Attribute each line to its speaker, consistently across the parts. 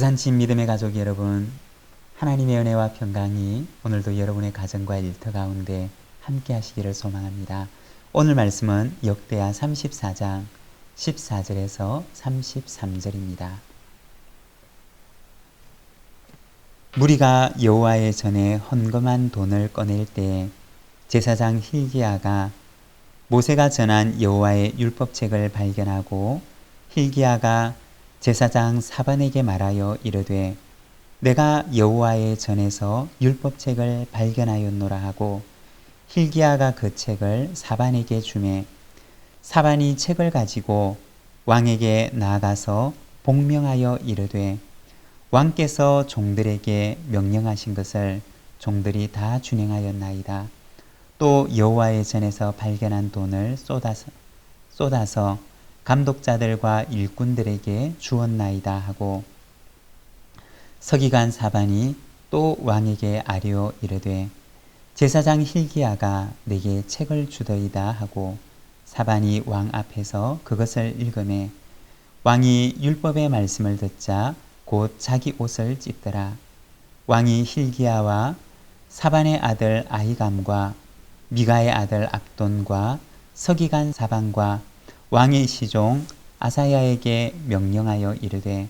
Speaker 1: 부산친 믿음의 가족 여러분, 하나님의 은혜와 평강이 오늘도 여러분의 가정과 일터 가운데 함께 하시기를 소망합니다. 오늘 말씀은 역대하 34장 14절에서 33절입니다. 무리가 여호와의 전에 헌금한 돈을 꺼낼 때 제사장 hil기야가 모세가 전한 여호와의 율법책을 발견하고 hil기야가 제사장 사반에게 말하여 이르되 내가 여호와의 전에서 율법책을 발견하였노라 하고 hil기야가 그 책을 사반에게 주매 사반이 책을 가지고 왕에게 나아가서 복명하여 이르되 왕께서 종들에게 명령하신 것을 종들이 다 준행하였나이다. 또 여호와의 전에서 발견한 돈을 쏟아서 감독자들과 일꾼들에게 주었나이다 하고 서기관 사반이 또 왕에게 아뢰어 이르되 제사장 hil기야가 내게 책을 주더이다 하고 사반이 왕 앞에서 그것을 읽으매 왕이 율법의 말씀을 듣자 곧 자기 옷을 찢더라. 왕이 hil기야와 사반의 아들 아히감과 미가의 아들 압돈과 서기관 사반과 왕의 시종 아사야에게 명령하여 이르되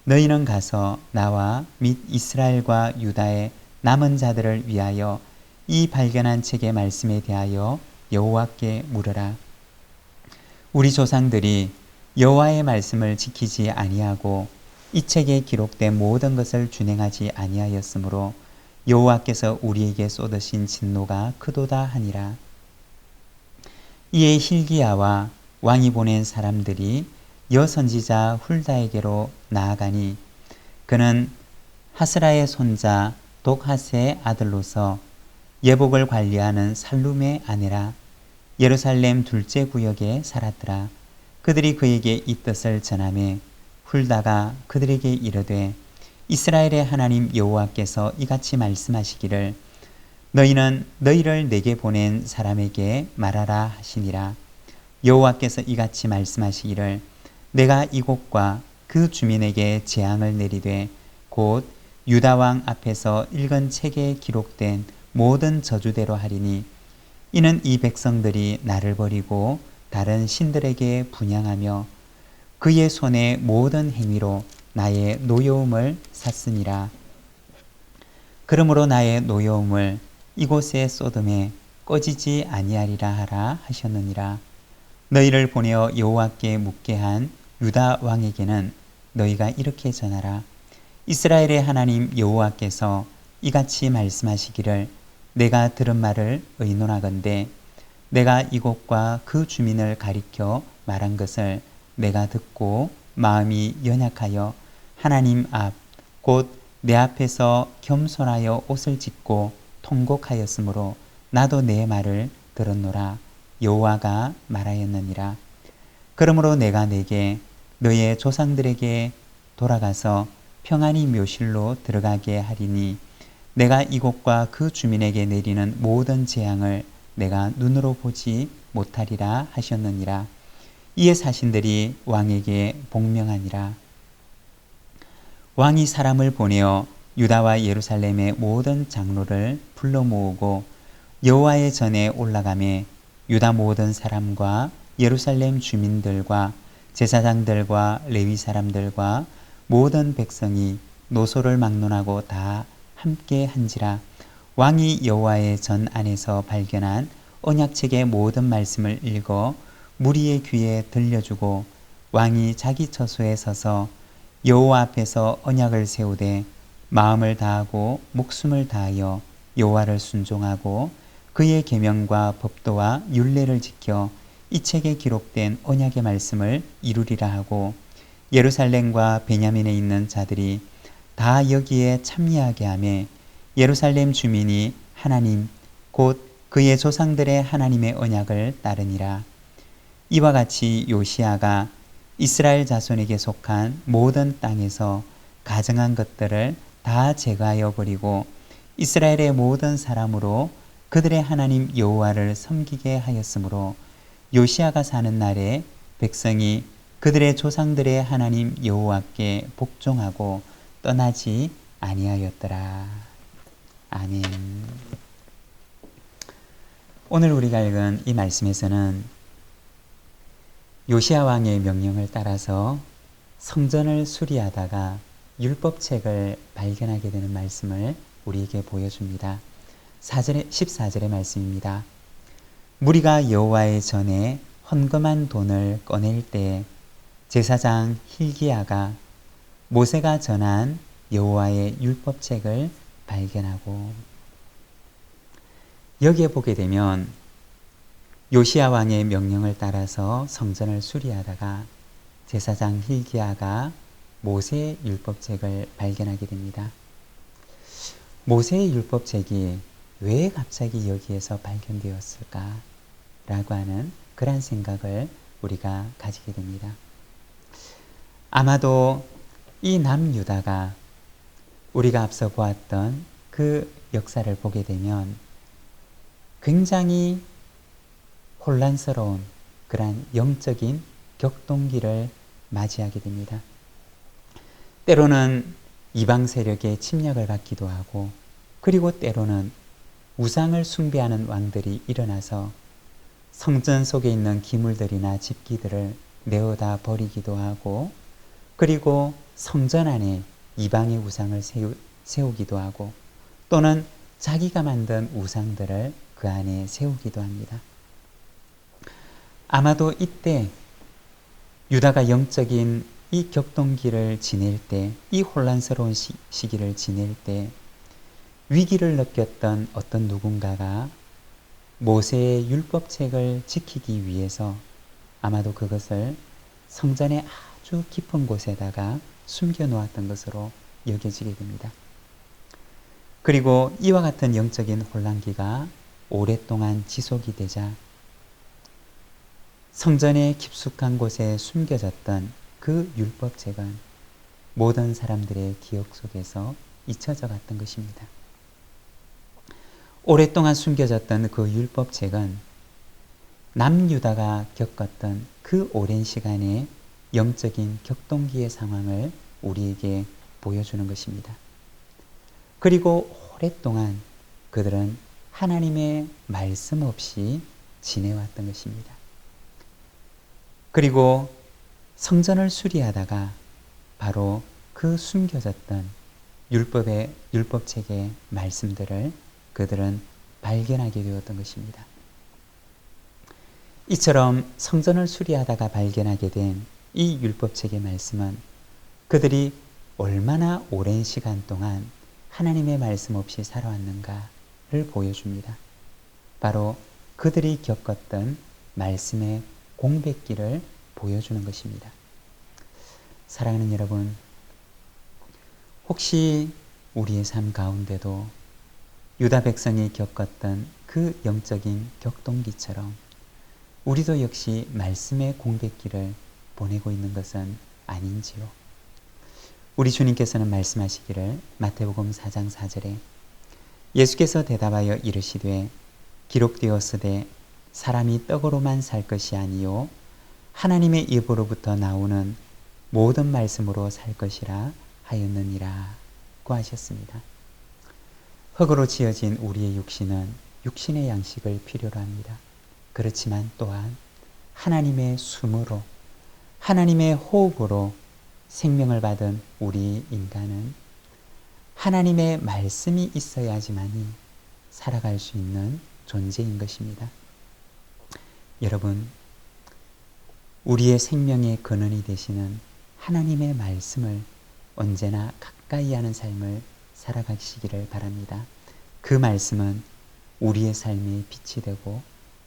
Speaker 1: 너희는 가서 나와 및 이스라엘과 유다의 남은 자들을 위하여 이 발견한 책의 말씀에 대하여 여호와께 물으라. 우리 조상들이 여호와의 말씀을 지키지 아니하고 이 책에 기록된 모든 것을 준행하지 아니하였으므로 여호와께서 우리에게 쏟으신 진노가 크도다 하니라. 이에 hil기야와 왕이 보낸 사람들이 여선지자 훌다에게로 나아가니 그는 하스라의 손자 독하스의 아들로서 예복을 관리하는 살룸의 아내라. 예루살렘 둘째 구역에 살았더라. 그들이 그에게 이 뜻을 전하매 훌다가 그들에게 이르되 이스라엘의 하나님 여호와께서 이같이 말씀하시기를 너희는 너희를 내게 보낸 사람에게 말하라 하시니라. 여호와께서 이같이 말씀하시기를 내가 이곳과 그 주민에게 재앙을 내리되 곧 유다 왕 앞에서 읽은 책에 기록된 모든 저주대로 하리니 이는 이 백성들이 나를 버리고 다른 신들에게 분향하며 그의 손의 모든 행위로 나의 노여움을 샀으니라. 그러므로 나의 노여움을 이곳에 쏟음에 꺼지지 아니하리라 하라 하셨느니라. 너희를 보내어 여호와께 묻게 한 유다 왕에게는 너희가 이렇게 전하라. 이스라엘의 하나님 여호와께서 이같이 말씀하시기를 내가 들은 말을 의논하건대 내가 이곳과 그 주민을 가리켜 말한 것을 내가 듣고 마음이 연약하여 하나님 앞 곧 내 앞에서 겸손하여 옷을 찢고 통곡하였으므로 나도 내 말을 들었노라. 여호와가 말하였느니라. 그러므로 내가 내게 너의 조상들에게 돌아가서 평안히 묘실로 들어가게 하리니 내가 이곳과 그 주민에게 내리는 모든 재앙을 내가 눈으로 보지 못하리라 하셨느니라. 이에 사신들이 왕에게 복명하니라. 왕이 사람을 보내어 유다와 예루살렘의 모든 장로를 불러 모으고 여호와의 전에 올라가매 유다 모든 사람과 예루살렘 주민들과 제사장들과 레위 사람들과 모든 백성이 노소를 막론하고 다 함께 한지라. 왕이 여호와의 전 안에서 발견한 언약책의 모든 말씀을 읽어 무리의 귀에 들려주고 왕이 자기 처소에 서서 여호와 앞에서 언약을 세우되 마음을 다하고 목숨을 다하여 여호와를 순종하고 그의 계명과 법도와 율례를 지켜 이 책에 기록된 언약의 말씀을 이루리라 하고 예루살렘과 베냐민에 있는 자들이 다 여기에 참여하게 하며 예루살렘 주민이 하나님 곧 그의 조상들의 하나님의 언약을 따르니라. 이와 같이 요시야가 이스라엘 자손에게 속한 모든 땅에서 가증한 것들을 다 제거하여 버리고 이스라엘의 모든 사람으로 그들의 하나님 여호와를 섬기게 하였으므로 요시야가 사는 날에 백성이 그들의 조상들의 하나님 여호와께 복종하고 떠나지 아니하였더라. 아멘. 오늘 우리가 읽은 이 말씀에서는 요시야 왕의 명령을 따라서 성전을 수리하다가 율법책을 발견하게 되는 말씀을 우리에게 보여줍니다. 14절의 말씀입니다. 무리가 여호와의 전에 헌금한 돈을 꺼낼 때 제사장 힐기야가 모세가 전한 여호와의 율법책을 발견하고, 여기에 보게 되면 요시야 왕의 명령을 따라서 성전을 수리하다가 제사장 힐기야가 모세의 율법책을 발견하게 됩니다. 모세의 율법책이 왜 갑자기 여기에서 발견되었을까? 라고 하는 그런 생각을 우리가 가지게 됩니다. 아마도 이 남유다가 우리가 앞서 보았던 그 역사를 보게 되면 굉장히 혼란스러운 그러한 영적인 격동기를 맞이하게 됩니다. 때로는 이방 세력의 침략을 받기도 하고, 그리고 때로는 우상을 숭배하는 왕들이 일어나서 성전 속에 있는 기물들이나 집기들을 내어다 버리기도 하고, 그리고 성전 안에 이방의 우상을 세우기도 하고, 또는 자기가 만든 우상들을 그 안에 세우기도 합니다. 아마도 이때 유다가 영적인 이 격동기를 지낼 때, 이 혼란스러운 시기를 지낼 때 위기를 느꼈던 어떤 누군가가 모세의 율법책을 지키기 위해서 아마도 그것을 성전의 아주 깊은 곳에다가 숨겨 놓았던 것으로 여겨지게 됩니다. 그리고 이와 같은 영적인 혼란기가 오랫동안 지속이 되자 성전의 깊숙한 곳에 숨겨졌던 그 율법책은 모든 사람들의 기억 속에서 잊혀져 갔던 것입니다. 오랫동안 숨겨졌던 그 율법책은 남유다가 겪었던 그 오랜 시간의 영적인 격동기의 상황을 우리에게 보여주는 것입니다. 그리고 오랫동안 그들은 하나님의 말씀 없이 지내왔던 것입니다. 그리고 성전을 수리하다가 바로 그 숨겨졌던 율법책의 말씀들을 그들은 발견하게 되었던 것입니다. 이처럼 성전을 수리하다가 발견하게 된 이 율법책의 말씀은 그들이 얼마나 오랜 시간 동안 하나님의 말씀 없이 살아왔는가를 보여줍니다. 바로 그들이 겪었던 말씀의 공백기를 보여주는 것입니다. 사랑하는 여러분, 혹시 우리의 삶 가운데도 유다 백성이 겪었던 그 영적인 격동기처럼 우리도 역시 말씀의 공백기를 보내고 있는 것은 아닌지요? 우리 주님께서는 말씀하시기를 마태복음 4장 4절에 예수께서 대답하여 이르시되 기록되었으되 사람이 떡으로만 살 것이 아니요 하나님의 입으로부터 나오는 모든 말씀으로 살 것이라 하였느니라 고 하셨습니다. 흙으로 지어진 우리의 육신은 육신의 양식을 필요로 합니다. 그렇지만 또한 하나님의 숨으로, 하나님의 호흡으로 생명을 받은 우리 인간은 하나님의 말씀이 있어야지만이 살아갈 수 있는 존재인 것입니다. 여러분, 우리의 생명의 근원이 되시는 하나님의 말씀을 언제나 가까이 하는 삶을 살아가시기를 바랍니다. 그 말씀은 우리의 삶의 빛이 되고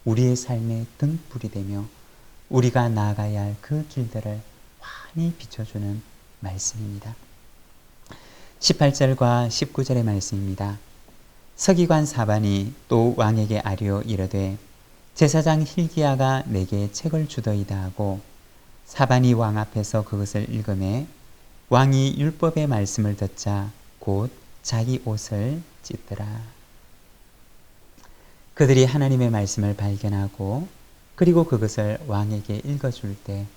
Speaker 1: 우리의 삶의 등불이 되며 우리가 나아가야 할 그 길들을 환히 비춰주는 말씀입니다. 18절과 19절의 말씀입니다. 서기관 사반이 또 왕에게 아뢰어 이르되 제사장 힐기야가 내게 책을 주더이다 하고 사반이 왕 앞에서 그것을 읽으매 왕이 율법의 말씀을 듣자 곧 자기 옷을 찢더라. 그들이 하나님의 말씀을 발견하고 그리고 그것을 왕에게 읽어줄 때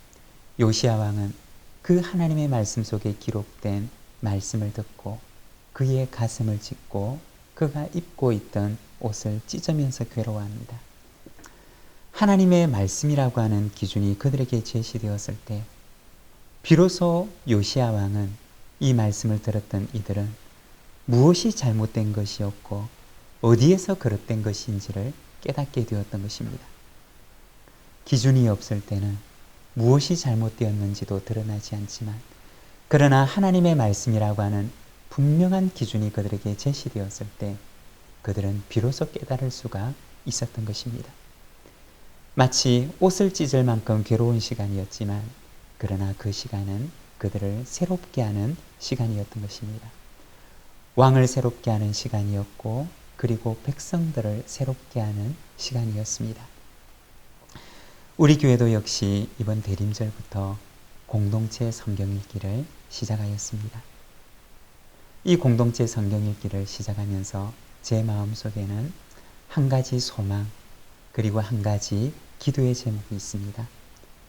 Speaker 1: 요시야 왕은 그 하나님의 말씀 속에 기록된 말씀을 듣고 그의 가슴을 찢고 그가 입고 있던 옷을 찢으면서 괴로워합니다. 하나님의 말씀이라고 하는 기준이 그들에게 제시되었을 때 비로소 요시야 왕은 이 말씀을 들었던 이들은 무엇이 잘못된 것이었고 어디에서 그릇된 것인지를 깨닫게 되었던 것입니다. 기준이 없을 때는 무엇이 잘못되었는지도 드러나지 않지만 그러나 하나님의 말씀이라고 하는 분명한 기준이 그들에게 제시되었을 때 그들은 비로소 깨달을 수가 있었던 것입니다. 마치 옷을 찢을 만큼 괴로운 시간이었지만 그러나 그 시간은 그들을 새롭게 하는 시간이었던 것입니다. 왕을 새롭게 하는 시간이었고 그리고 백성들을 새롭게 하는 시간이었습니다. 우리 교회도 역시 이번 대림절부터 공동체 성경 읽기를 시작하였습니다. 이 공동체 성경 읽기를 시작하면서 제 마음속에는 한 가지 소망 그리고 한 가지 기도의 제목이 있습니다.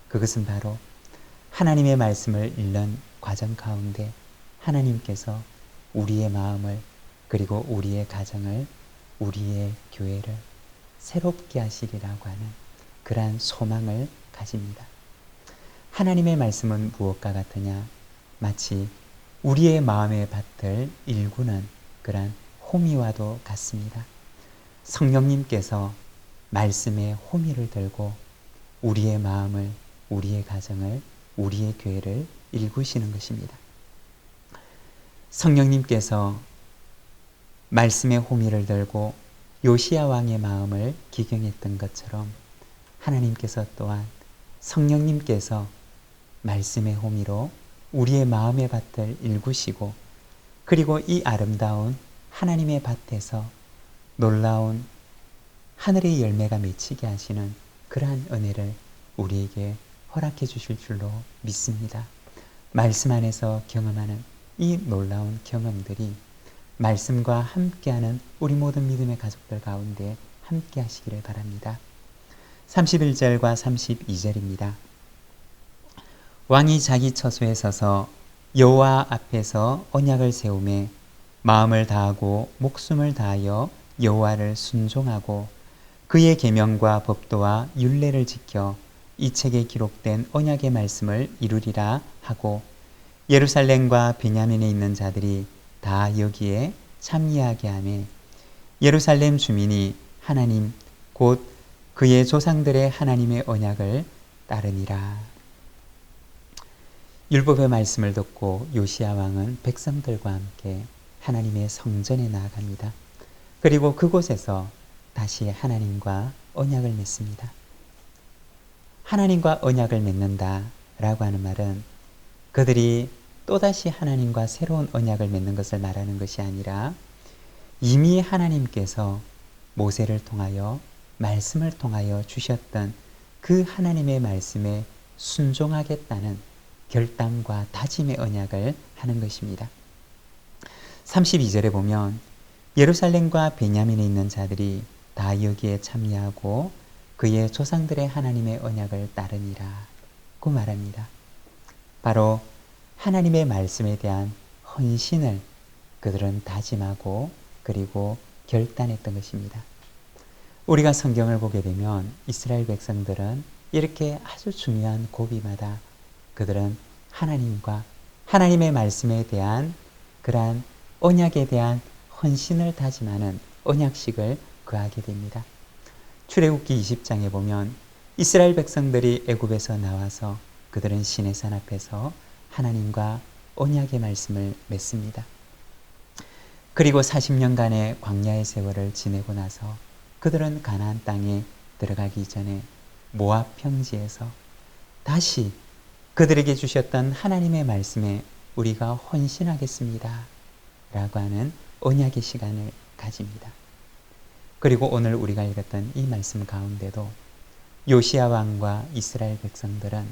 Speaker 1: 그것은 바로 하나님의 말씀을 읽는 과정 가운데 하나님께서 우리의 마음을 그리고 우리의 가정을 우리의 교회를 새롭게 하시리라고 하는 그러한 소망을 가집니다. 하나님의 말씀은 무엇과 같으냐? 마치 우리의 마음의 밭을 일구는 그러한 호미와도 같습니다. 성령님께서 말씀의 호미를 들고 우리의 마음을, 우리의 가정을, 우리의 교회를 일구시는 것입니다. 성령님께서 말씀의 호미를 들고 요시야 왕의 마음을 기경했던 것처럼 하나님께서 또한 성령님께서 말씀의 호미로 우리의 마음의 밭을 일구시고 그리고 이 아름다운 하나님의 밭에서 놀라운 하늘의 열매가 맺히게 하시는 그러한 은혜를 우리에게 허락해 주실 줄로 믿습니다. 말씀 안에서 경험하는 이 놀라운 경험들이 말씀과 함께하는 우리 모든 믿음의 가족들 가운데 함께 하시기를 바랍니다. 31절과 32절입니다. 왕이 자기 처소에 서서 여호와 앞에서 언약을 세우매 마음을 다하고 목숨을 다하여 여호와를 순종하고 그의 계명과 법도와 율례를 지켜 이 책에 기록된 언약의 말씀을 이루리라 하고 예루살렘과 베냐민에 있는 자들이 다 여기에 참여하게 하며 예루살렘 주민이 하나님 곧 그의 조상들의 하나님의 언약을 따르니라. 율법의 말씀을 듣고 요시야 왕은 백성들과 함께 하나님의 성전에 나아갑니다. 그리고 그곳에서 다시 하나님과 언약을 맺습니다. 하나님과 언약을 맺는다 라고 하는 말은 그들이 또다시 하나님과 새로운 언약을 맺는 것을 말하는 것이 아니라 이미 하나님께서 모세를 통하여 말씀을 통하여 주셨던 그 하나님의 말씀에 순종하겠다는 결단과 다짐의 언약을 하는 것입니다. 32절에 보면 예루살렘과 베냐민에 있는 자들이 다 여기에 참여하고 그의 조상들의 하나님의 언약을 따르니라고 말합니다. 바로 하나님의 말씀에 대한 헌신을 그들은 다짐하고 그리고 결단했던 것입니다. 우리가 성경을 보게 되면 이스라엘 백성들은 이렇게 아주 중요한 고비마다 그들은 하나님과 하나님의 말씀에 대한 그러한 언약에 대한 헌신을 다짐하는 언약식을 거하게 됩니다. 출애굽기 20장에 보면 이스라엘 백성들이 애굽에서 나와서 그들은 시내산 앞에서 하나님과 언약의 말씀을 맺습니다. 그리고 40년간의 광야의 세월을 지내고 나서 그들은 가나안 땅에 들어가기 전에 모압 평지에서 다시 그들에게 주셨던 하나님의 말씀에 우리가 헌신하겠습니다 라고 하는 언약의 시간을 가집니다. 그리고 오늘 우리가 읽었던 이 말씀 가운데도 요시야 왕과 이스라엘 백성들은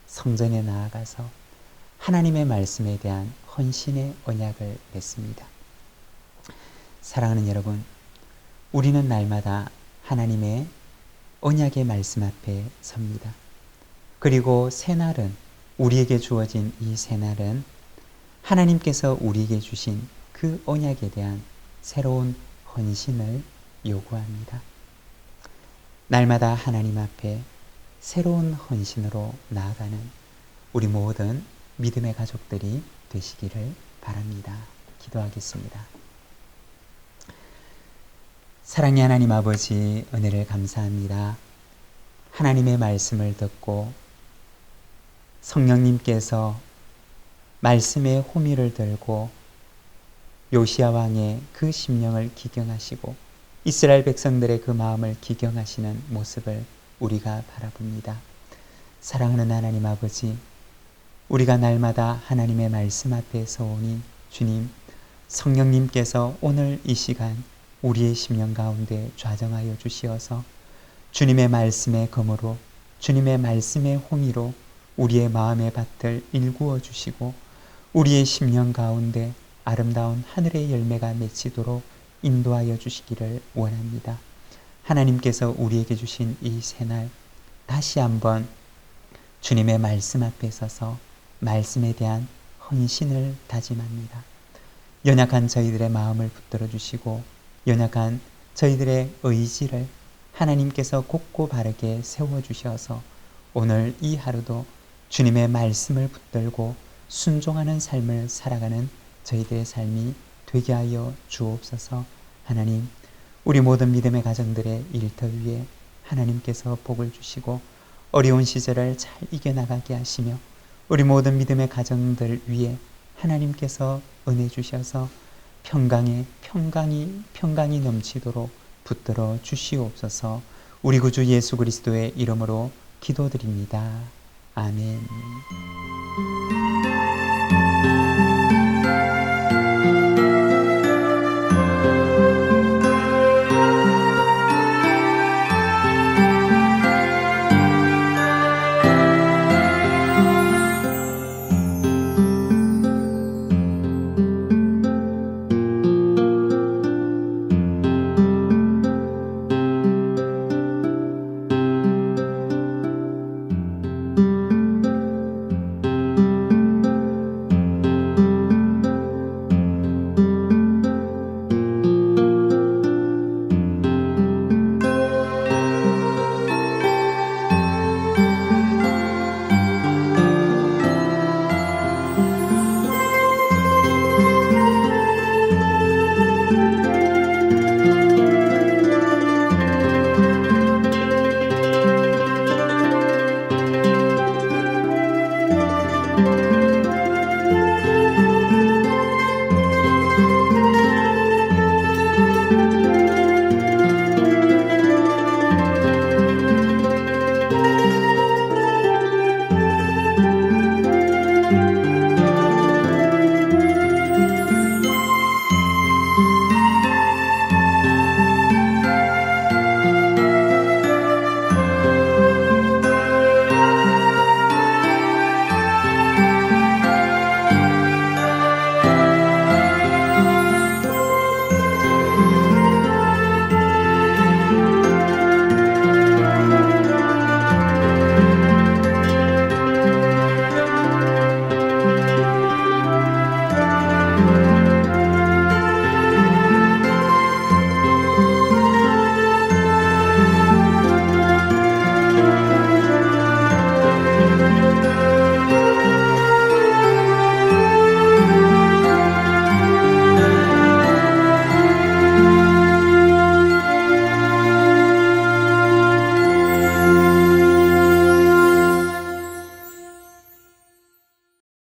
Speaker 1: 성전에 나아가서 하나님의 말씀에 대한 헌신의 언약을 맺습니다. 사랑하는 여러분, 우리는 날마다 하나님의 언약의 말씀 앞에 섭니다. 그리고 새날은 우리에게 주어진 이 새날은 하나님께서 우리에게 주신 그 언약에 대한 새로운 헌신을 요구합니다. 날마다 하나님 앞에 새로운 헌신으로 나아가는 우리 모든 믿음의 가족들이 되시기를 바랍니다. 기도하겠습니다. 사랑의 하나님 아버지, 은혜를 감사합니다. 하나님의 말씀을 듣고 성령님께서 말씀의 호미를 들고 요시야 왕의 그 심령을 기경하시고 이스라엘 백성들의 그 마음을 기경하시는 모습을 우리가 바라봅니다. 사랑하는 하나님 아버지, 우리가 날마다 하나님의 말씀 앞에 서오니 주님, 성령님께서 오늘 이 시간 우리의 심령 가운데 좌정하여 주시어서 주님의 말씀의 검으로, 주님의 말씀의 호미로 우리의 마음의 밭을 일구어 주시고 우리의 심령 가운데 아름다운 하늘의 열매가 맺히도록 인도하여 주시기를 원합니다. 하나님께서 우리에게 주신 이 새날 다시 한번 주님의 말씀 앞에 서서 말씀에 대한 헌신을 다짐합니다. 연약한 저희들의 마음을 붙들어 주시고 연약한 저희들의 의지를 하나님께서 곧고 바르게 세워주셔서 오늘 이 하루도 주님의 말씀을 붙들고 순종하는 삶을 살아가는 저희들의 삶이 되게 하여 주옵소서. 하나님, 우리 모든 믿음의 가정들의 일터 위에 하나님께서 복을 주시고 어려운 시절을 잘 이겨나가게 하시며 우리 모든 믿음의 가정들 위에 하나님께서 은혜 주셔서 평강이 넘치도록 붙들어 주시옵소서. 우리 구주 예수 그리스도의 이름으로 기도드립니다. 아멘.